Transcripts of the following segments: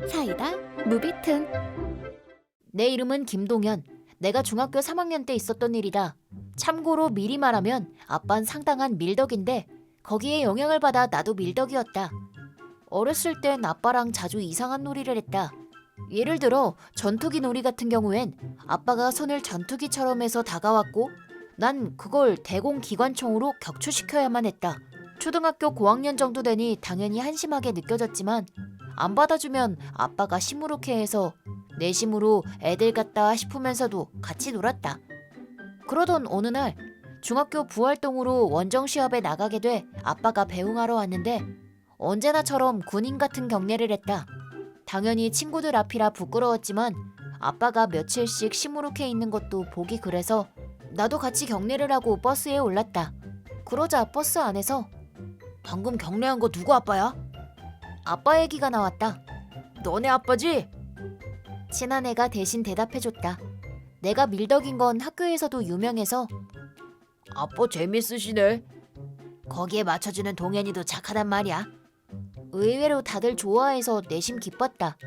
사이다 무비튼. 내 이름은 김동현. 내가 중학교 3학년 때 있었던 일이다. 참고로 미리 말하면 아빠는 상당한 밀덕인데 거기에 영향을 받아 나도 밀덕이었다. 어렸을 땐 아빠랑 자주 이상한 놀이를 했다. 예를 들어 전투기 놀이 같은 경우엔 아빠가 손을 전투기처럼 해서 다가왔고 난 그걸 대공 기관총으로 격추시켜야만 했다. 초등학교 고학년 정도 되니 당연히 한심하게 느껴졌지만 안 받아주면 아빠가 시무룩해 해서 내심으로 애들 같다 싶으면서도 같이 놀았다. 그러던 어느 날 중학교 부활동으로 원정 시합에 나가게 돼 아빠가 배웅하러 왔는데 언제나처럼 군인 같은 경례를 했다. 당연히 친구들 앞이라 부끄러웠지만 아빠가 며칠씩 시무룩해 있는 것도 보기 그래서 나도 같이 경례를 하고 버스에 올랐다. 그러자 버스 안에서 방금 경례한 거 누구 아빠야? 아빠 얘기가 나왔다. 너네 아빠지? 친한 애가 대신 대답해줬다. 내가 밀덕인 건 학교에서도 유명해서. 아빠 재밌으시네. 거기에 맞춰주는 동현이도 착하단 말이야. 의외로 다들 좋아해서 내심 기뻤다.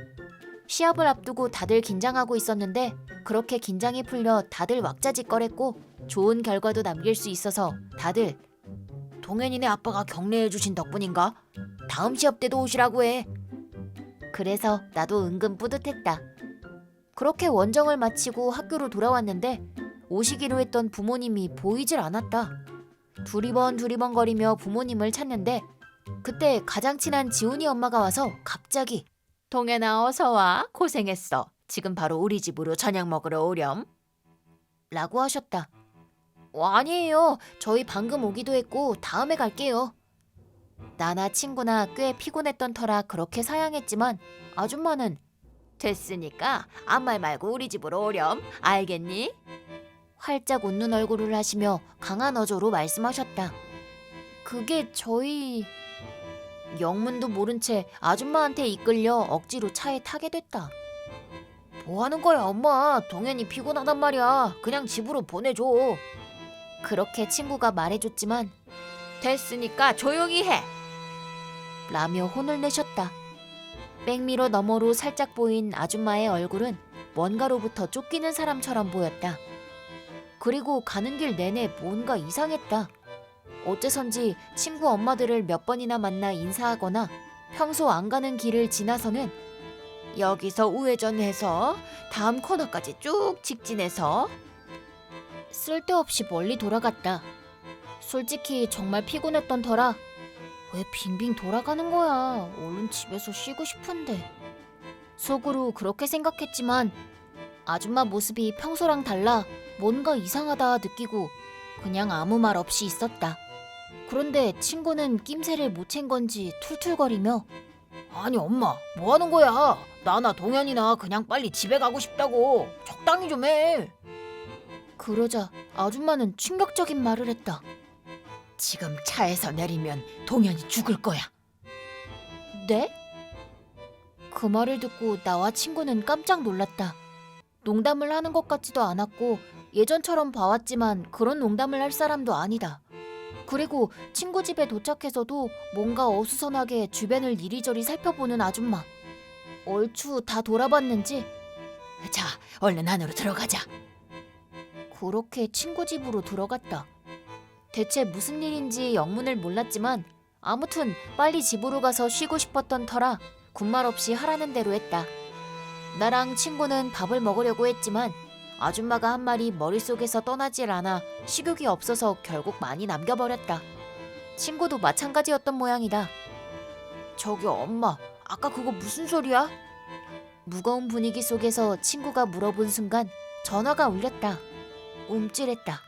시합을 앞두고 다들 긴장하고 있었는데 그렇게 긴장이 풀려 다들 왁자지껄했고 좋은 결과도 남길 수 있어서 다들 동현이네 아빠가 경례해주신 덕분인가? 다음 시합 때도 오시라고 해. 그래서 나도 은근 뿌듯했다. 그렇게 원정을 마치고 학교로 돌아왔는데 오시기로 했던 부모님이 보이질 않았다. 두리번거리며 부모님을 찾는데 그때 가장 친한 지훈이 엄마가 와서 갑자기 동현아 어서 와. 고생했어. 지금 바로 우리 집으로 저녁 먹으러 오렴. 라고 하셨다. 아니에요. 저희 방금 오기도 했고 다음에 갈게요. 나나 친구나 꽤 피곤했던 터라 그렇게 사양했지만 아줌마는 됐으니까 아무 말 말고 우리 집으로 오렴. 알겠니? 활짝 웃는 얼굴을 하시며 강한 어조로 말씀하셨다. 그게 저희... 영문도 모른 채 아줌마한테 이끌려 억지로 차에 타게 됐다. 뭐 하는 거야 엄마. 동현이 피곤하단 말이야. 그냥 집으로 보내줘. 그렇게 친구가 말해줬지만 됐으니까 조용히 해. 라며 혼을 내셨다. 백미러 너머로 살짝 보인 아줌마의 얼굴은 뭔가로부터 쫓기는 사람처럼 보였다. 그리고 가는 길 내내 뭔가 이상했다. 어째선지 친구 엄마들을 몇 번이나 만나 인사하거나 평소 안 가는 길을 지나서는 여기서 우회전해서 다음 코너까지 쭉 직진해서 쓸데없이 멀리 돌아갔다. 솔직히 정말 피곤했던 터라 왜 빙빙 돌아가는 거야. 얼른 집에서 쉬고 싶은데. 속으로 그렇게 생각했지만 아줌마 모습이 평소랑 달라 뭔가 이상하다 느끼고 그냥 아무 말 없이 있었다. 그런데 친구는 낌새를 못 챈 건지 툴툴거리며 아니 엄마 뭐 하는 거야. 나나 동현이나 그냥 빨리 집에 가고 싶다고. 적당히 좀 해. 그러자 아줌마는 충격적인 말을 했다. 지금 차에서 내리면 동현이 죽을 거야. 네? 그 말을 듣고 나와 친구는 깜짝 놀랐다. 농담을 하는 것 같지도 않았고 예전처럼 봐왔지만 그런 농담을 할 사람도 아니다. 그리고 친구 집에 도착해서도 뭔가 어수선하게 주변을 이리저리 살펴보는 아줌마. 얼추 다 돌아봤는지 자, 얼른 안으로 들어가자. 그렇게 친구 집으로 들어갔다. 대체 무슨 일인지 영문을 몰랐지만 아무튼 빨리 집으로 가서 쉬고 싶었던 터라 군말 없이 하라는 대로 했다. 나랑 친구는 밥을 먹으려고 했지만 아줌마가 한 말이 머릿속에서 떠나질 않아 식욕이 없어서 결국 많이 남겨버렸다. 친구도 마찬가지였던 모양이다. 저기 엄마, 아까 그거 무슨 소리야? 무거운 분위기 속에서 친구가 물어본 순간 전화가 울렸다. 움찔했다.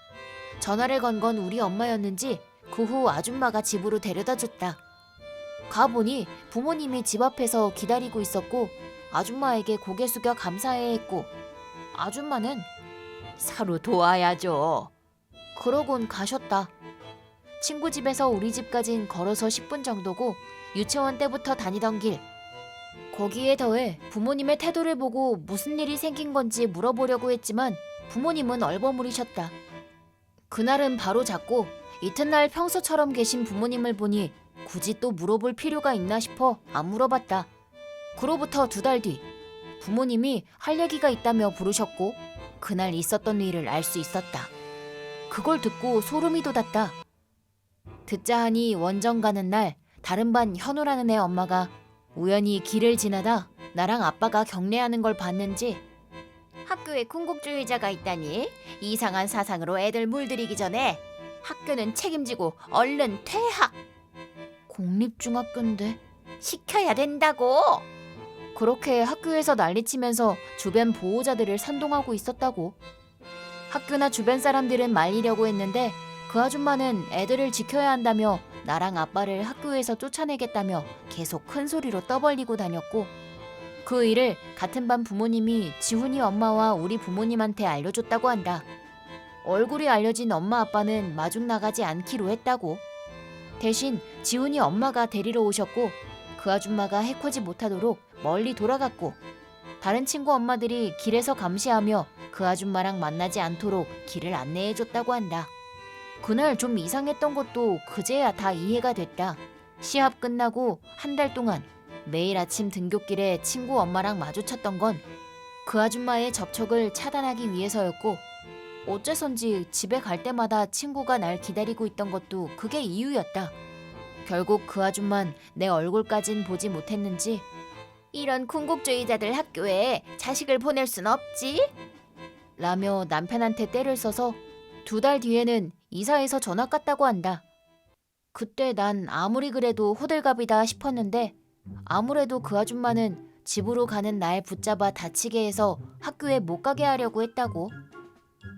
전화를 건 건 우리 엄마였는지 그 후 아줌마가 집으로 데려다줬다. 가보니 부모님이 집 앞에서 기다리고 있었고 아줌마에게 고개 숙여 감사해 했고 아줌마는 서로 도와야죠. 그러곤 가셨다. 친구 집에서 우리 집까진 걸어서 10분 정도고 유치원 때부터 다니던 길. 거기에 더해 부모님의 태도를 보고 무슨 일이 생긴 건지 물어보려고 했지만 부모님은 얼버무리셨다. 그날은 바로 잤고 이튿날 평소처럼 계신 부모님을 보니 굳이 또 물어볼 필요가 있나 싶어 안 물어봤다. 그로부터 2달 뒤 부모님이 할 얘기가 있다며 부르셨고 그날 있었던 일을 알 수 있었다. 그걸 듣고 소름이 돋았다. 듣자 하니 원정 가는 날 다른 반 현우라는 애 엄마가 우연히 길을 지나다 나랑 아빠가 경례하는 걸 봤는지 학교에 군국주의자가 있다니 이상한 사상으로 애들 물들이기 전에 학교는 책임지고 얼른 퇴학. 공립중학교인데 시켜야 된다고. 그렇게 학교에서 난리치면서 주변 보호자들을 선동하고 있었다고. 학교나 주변 사람들은 말리려고 했는데 그 아줌마는 애들을 지켜야 한다며 나랑 아빠를 학교에서 쫓아내겠다며 계속 큰 소리로 떠벌리고 다녔고 그 일을 같은 반 부모님이 지훈이 엄마와 우리 부모님한테 알려줬다고 한다. 얼굴이 알려진 엄마 아빠는 마중 나가지 않기로 했다고. 대신 지훈이 엄마가 데리러 오셨고 그 아줌마가 해코지 못하도록 멀리 돌아갔고 다른 친구 엄마들이 길에서 감시하며 그 아줌마랑 만나지 않도록 길을 안내해줬다고 한다. 그날 좀 이상했던 것도 그제야 다 이해가 됐다. 시합 끝나고 한 달 동안 매일 아침 등굣길에 친구 엄마랑 마주쳤던 건 그 아줌마의 접촉을 차단하기 위해서였고 어째선지 집에 갈 때마다 친구가 날 기다리고 있던 것도 그게 이유였다. 결국 그 아줌만 내 얼굴까진 보지 못했는지 이런 군국주의자들 학교에 자식을 보낼 순 없지? 라며 남편한테 떼를 써서 2달 뒤에는 이사해서 전학 갔다고 한다. 그때 난 아무리 그래도 호들갑이다 싶었는데 아무래도 그 아줌마는 집으로 가는 날 붙잡아 다치게 해서 학교에 못 가게 하려고 했다고.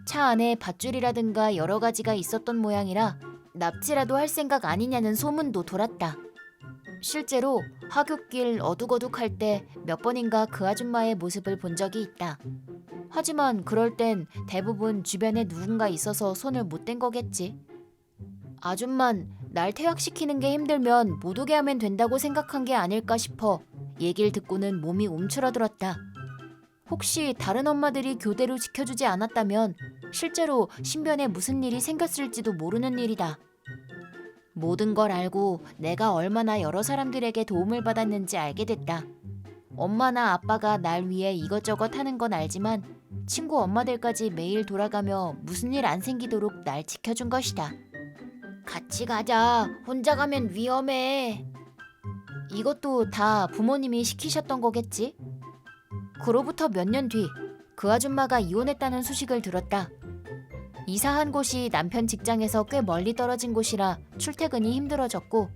차 안에 밧줄이라든가 여러 가지가 있었던 모양이라 납치라도 할 생각 아니냐는 소문도 돌았다. 실제로 하굣길 어둑어둑할 때 몇 번인가 그 아줌마의 모습을 본 적이 있다. 하지만 그럴 땐 대부분 주변에 누군가 있어서 손을 못 댄 거겠지. 아줌만 날 퇴학시키는 게 힘들면 못 오게 하면 된다고 생각한 게 아닐까 싶어 얘기를 듣고는 몸이 움츠러들었다. 혹시 다른 엄마들이 교대로 지켜주지 않았다면 실제로 신변에 무슨 일이 생겼을지도 모르는 일이다. 모든 걸 알고 내가 얼마나 여러 사람들에게 도움을 받았는지 알게 됐다. 엄마나 아빠가 날 위해 이것저것 하는 건 알지만 친구 엄마들까지 매일 돌아가며 무슨 일 안 생기도록 날 지켜준 것이다. 같이 가자. 혼자 가면 위험해. 이것도 다 부모님이 시키셨던 거겠지? 그로부터 몇 년 뒤 그 아줌마가 이혼했다는 소식을 들었다. 이사한 곳이 남편 직장에서 꽤 멀리 떨어진 곳이라 출퇴근이 힘들어졌고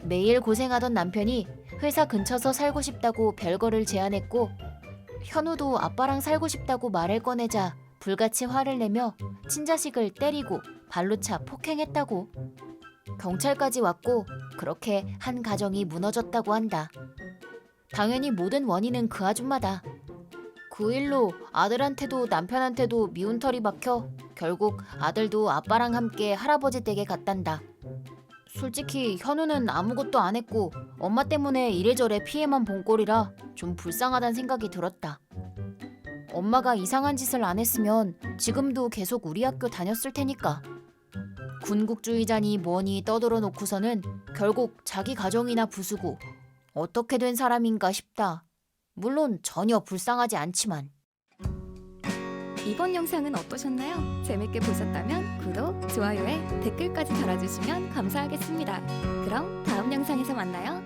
매일 고생하던 남편이 회사 근처서 살고 싶다고 별거를 제안했고 현우도 아빠랑 살고 싶다고 말을 꺼내자 불같이 화를 내며 친자식을 때리고 발로 차 폭행했다고. 경찰까지 왔고 그렇게 한 가정이 무너졌다고 한다. 당연히 모든 원인은 그 아줌마다. 그 일로 아들한테도 남편한테도 미운털이 박혀 결국 아들도 아빠랑 함께 할아버지 댁에 갔단다. 솔직히 현우는 아무것도 안 했고 엄마 때문에 이래저래 피해만 본 꼴이라 좀 불쌍하다는 생각이 들었다. 엄마가 이상한 짓을 안 했으면 지금도 계속 우리 학교 다녔을 테니까. 군국주의자니 뭐니 떠들어 놓고서는 결국 자기 가정이나 부수고 어떻게 된 사람인가 싶다. 물론 전혀 불쌍하지 않지만. 이번 영상은 어떠셨나요? 재밌게 보셨다면 구독, 좋아요에 댓글까지 달아주시면 감사하겠습니다. 그럼 다음 영상에서 만나요.